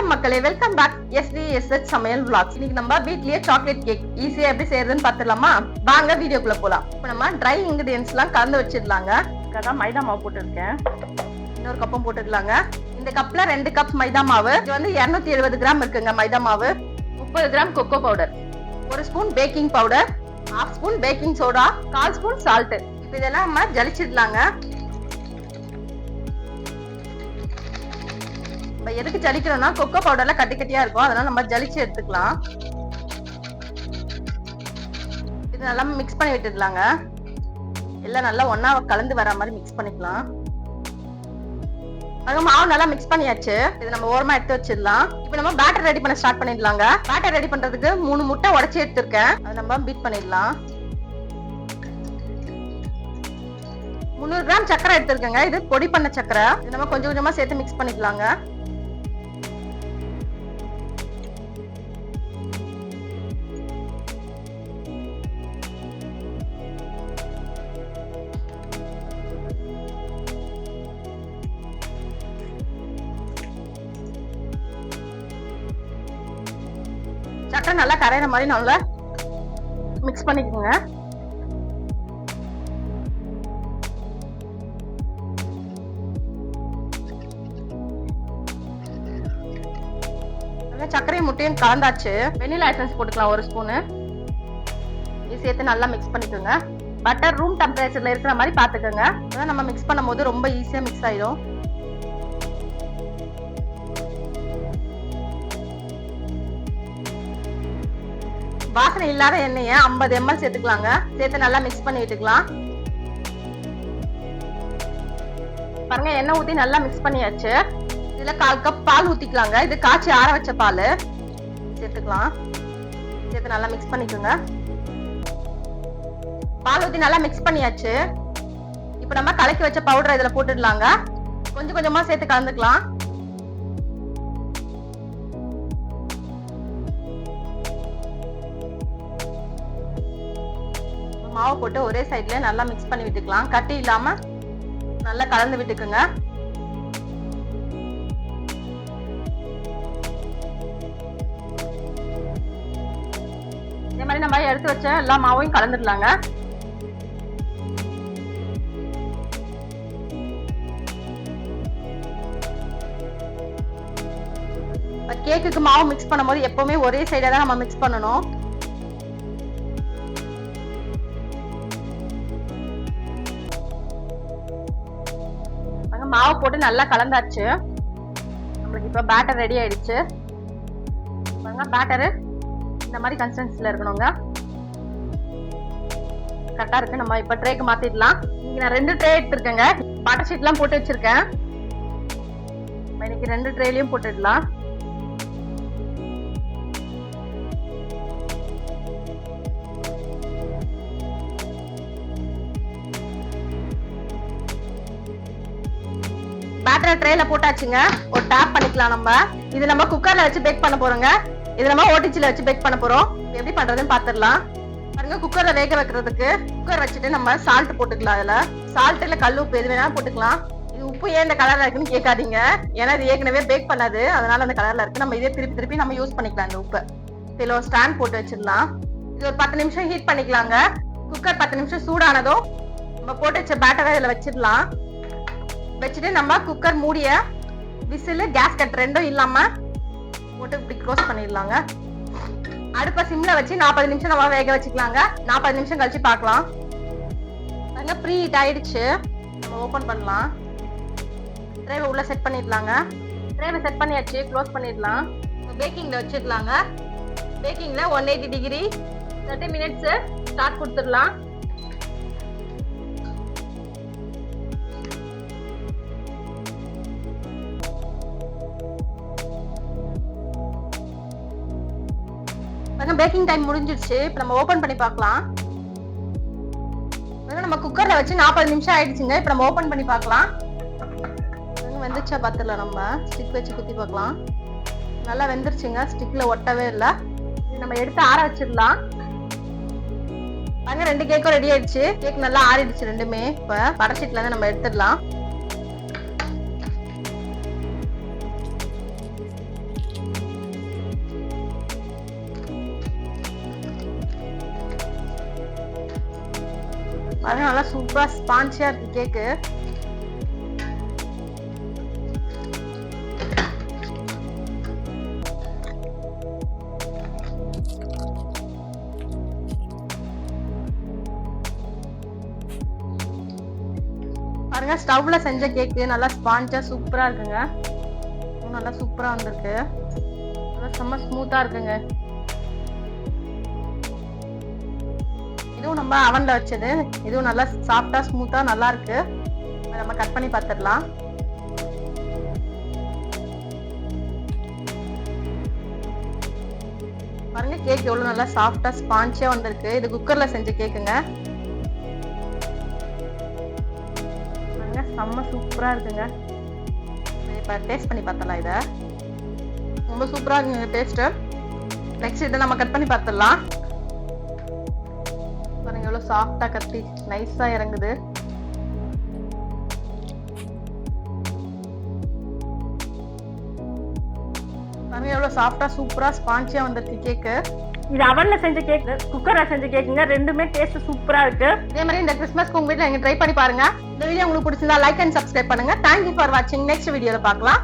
வணக்கம் மக்களே, welcome back SVSH சமையல் vlogs. இன்னைக்கு நம்ம வீட்லயே சாக்லேட் கேக் ஈஸியா எப்படி செய்யறதுன்னு பாத்துடலாமா? வாங்க வீடியோக்குள்ள போலாம். இப்போ நம்ம ட்ரை இன்கிரிடியன்ட்ஸ் எல்லாம் கலந்து வச்சிடலாங்க. அதான் மைதா மாவு போட்டுருக்கேன், இன்னொரு கப்பும் போட்டுடலாங்க. இந்த கப்ல 2 கப் மைதா மாவு, இது வந்து 270 கிராம் இருக்குங்க. மைதா மாவு, 30 gram cocoa powder, 1 spoon baking powder, 1/2 spoon baking soda, 1/4 spoon salt. இப்போ இதெல்லாம் நம்ம ஜலிச்சிடலாங்க. எதுக்கு ஜலிக்கிறோம்னா கொக்கோ பவுடர்ல கட்டி கட்டியா இருக்கும், அதனால நம்ம ஜலிச்சு எடுத்துக்கலாம். இது நல்லா மிக்ஸ் பண்ணி விட்டுடலாங்க. எல்லாம் நல்லா ஒண்ணா கலந்து வர மாதிரி மிக்ஸ் பண்ணிக்கலாம். மாவு நல்லா மிக்ஸ் பண்ணியாச்சு. இது நம்ம ஓரமா எடுத்து வச்சிடலாம். இப்போ நம்ம பேட்டர் ரெடி பண்ண ஸ்டார்ட் பண்ணிடலாங்க. பேட்டர் ரெடி பண்றதுக்கு 3 முட்டை உடைச்சு எடுத்திருக்கேன், அதை நம்ம பீட் பண்ணிடலாம். 300 கிராம் சக்கரை எடுத்திருக்கேங்க, இது பொடி பண்ண சக்கரை. இது நம்ம கொஞ்சம் கொஞ்சமா சேர்த்து மிக்ஸ் பண்ணிக்கலாங்க. சக்கரை நல்லா கரையிற மாதிரி நல்லா மிக்ஸ் பண்ணிக்கோங்க. சர்க்கரையும் முட்டையும் கலந்தாச்சு. வெனிலா எசன்ஸ் போட்டுக்கலாம் 1 ஸ்பூனு. இது சேர்த்து நல்லா மிக்ஸ் பண்ணிக்கோங்க. பட்டர் ரூம் டெம்பரேச்சர்ல இருக்கிற மாதிரி பாத்துக்கோங்க, அதான் நம்ம மிக்ஸ் பண்ணும் போது ரொம்ப ஈஸியா மிக்ஸ் ஆயிடும். வாசனை இல்லாத எண்ணெயை 50 ml சேர்த்துக்கலாங்க. சேர்த்து நல்லா மிக்ஸ் பண்ணி விட்டுக்கலாம். பாருங்க, எண்ணெய் ஊத்தி நல்லா மிக்ஸ் பண்ணியாச்சு. இதுல 1/4 கப் பால் ஊத்திக்கலாங்க. இது காய்ச்சி ஆற வச்ச பால் சேர்த்துக்கலாம். சேர்த்து நல்லா மிக்ஸ் பண்ணிக்கோங்க. பால் ஊத்தி நல்லா மிக்ஸ் பண்ணியாச்சு. இப்ப நம்ம கலக்கி வச்ச பவுடர் இதுல போட்டுடலாங்க. கொஞ்சம் கொஞ்சமா சேர்த்து கலந்துக்கலாம். மாவு போட்டு ஒரே சைட்ல நல்லா மிக்ஸ் பண்ணி விட்டுக்கலாம். கட்டி இல்லாம நல்லா கலந்து விட்டுக்குங்க. இதே மாதிரி நம்ம எடுத்து வச்ச எல்லா மாவையும் கலந்துடலாங்க. கேக்குக்கு மாவு மிக்ஸ் பண்ணும்போது எப்பவுமே ஒரே சைடா தான் நம்ம மிக்ஸ் பண்ணணும். மாவு போட்டு நல்லா கலந்தாச்சு. நம்மளுக்கு இப்ப பேட்டர் ரெடி ஆயிடுச்சு. பேட்டர் இந்த மாதிரி கன்சிஸ்டன்சில இருக்கணுங்க. கரெக்டா இருக்கு. நம்ம இப்ப ட்ரேக்கு மாத்திடலாம். இன்னைக்கு நான் 2 ட்ரே எடுத்திருக்கேங்க. பட்டர் ஷீட் எல்லாம் போட்டு வச்சிருக்கேன். இன்னைக்கு 2 ட்ரேலயும் போட்டுடலாம். பேட்டர் ட்ரேல போட்டாச்சுங்க. ஒரு டேப் பண்ணிக்கலாம். நம்ம இது நம்ம குக்கர்ல வச்சு பேக் பண்ண போறோங்க. இது நம்ம ஓடிஜில வச்சு பேக் பண்ண போறோம். எப்படி பண்றதுன்னு பாத்துடலாம். பாருங்க, குக்கர்ல வேக வைக்கிறதுக்கு குக்கர் வச்சுட்டு நம்ம சால்ட் போட்டுக்கலாம். அதுல சால்ட் இல்ல கல் உப்பு எது வேணாலும் போட்டுக்கலாம். இது உப்பு ஏன் இந்த கலர்ல இருக்குன்னு கேட்காதீங்க, ஏன்னா இது ஏற்கனவே பேக் பண்ணது, அதனால அந்த கலர்ல இருக்கு. நம்ம இதே திருப்பி திருப்பி நம்ம யூஸ் பண்ணிக்கலாம். இந்த உப்பு இதுல ஒரு ஸ்டாண்ட் போட்டு வச்சிடலாம். இது ஒரு 10 நிமிஷம் ஹீட் பண்ணிக்கலாங்க. குக்கர் 10 நிமிஷம் சூடானதும் நம்ம போட்டு வச்ச பேட்டரை இதுல வச்சிடலாம். வச்சுட்டு நம்ம குக்கர் மூடிய விசில் கேஸ் கட் ரெண்டும் இல்லாம போட்டு இப்படி க்ளோஸ் பண்ணிடலாங்க. அடுப்பை சிம்ல வச்சு 40 நிமிஷம் நம்ம வேக வச்சுக்கலாங்க. 40 நிமிஷம் கழிச்சு பார்க்கலாம். நாங்க ப்ரீ ஹீட் ஆயிடுச்சு. நம்ம ஓபன் பண்ணலாம். ட்ரேவை உள்ள செட் பண்ணிடலாங்க. ட்ரேவை செட் பண்ணியாச்சு. க்ளோஸ் பண்ணிடலாம். பேக்கிங்ல வச்சிடலாங்க. பேக்கிங்ல 180 டிகிரி 30 மினிட்ஸ் ஸ்டார்ட் கொடுத்துடலாம். பேக்கிங் டைம் முடிஞ்சிருச்சு. இப்ப நம்ம ஓபன் பண்ணி பார்க்கலாம். நம்ம குக்கர்ல வச்சு 40 நிமிஷம் ஆயிடுச்சுங்க. இப்ப நம்ம ஓபன் பண்ணி பார்க்கலாம். வெந்துச்சா பாத்துடலாம். நம்ம ஸ்டிக் வச்சு குத்தி பார்க்கலாம். நல்லா வெந்துருச்சுங்க. ஸ்டிக்ல ஒட்டவே இல்லை. நம்ம எடுத்து ஆற வச்சிடலாம். பாருங்க, 2 கேக்கும் ரெடி ஆயிடுச்சு. கேக் நல்லா ஆறிடுச்சு ரெண்டுமே. இப்ப பட்டர் ஷீட்ல இருந்து நம்ம எடுத்துடலாம். பாருங்க நல்லா சூப்பரா ஸ்பான்சியா இருக்கு கேக்கு. பாருங்க ஸ்டவ்ல செஞ்ச கேக்கு நல்லா ஸ்பான்ஜா சூப்பரா இருக்குங்க. நல்லா சூப்பரா வந்திருக்கு. செம்ம ஸ்மூத்தா இருக்குங்க. இதுவும் நம்ம அவன்ல வச்சது. இதுவும் நல்லா சாஃப்டா ஸ்மூத்தா நல்லா இருக்கு. நம்ம கட் பண்ணி பார்த்துடலாம். பாருங்க கேக் எவ்வளவு நல்லா சாஃப்டா ஸ்பான்ஜியா வந்திருக்கு. இது குக்கர்ல செஞ்ச கேக்குங்க. செம்ம சூப்பரா இருக்குங்க. இப்ப டேஸ்ட் பண்ணி பார்த்தலாம். இத ரொம்ப சூப்பரா இருக்குங்க டேஸ்ட். நெக்ஸ்ட் இதை நம்ம கட் பண்ணி பார்த்துடலாம். பாருங்க எவ்வளவு சாஃப்டா கத்தி நைஸா இறங்குது. பாருங்க எவ்வளவு சாஃப்டா சூப்பரா ஸ்பான்ஜியா வந்திருக்கு கேக்கு. இது அவன்ல செஞ்ச கேக், குக்கர்ல செஞ்ச கேக்குங்க. ரெண்டுமே டேஸ்ட் சூப்பரா இருக்கு. இதே மாதிரி இந்த கிறிஸ்மஸ்க்கு உங்க வீட்ல நீங்க ட்ரை பண்ணி பாருங்க. இந்த வீடியோ உங்களுக்கு பிடிச்சிருந்தா லைக் அண்ட் சப்ஸ்கிரைப் பண்ணுங்க. தேங்க்யூ ஃபார் வாட்சிங். நெக்ஸ்ட் வீடியோல பார்க்கலாம்.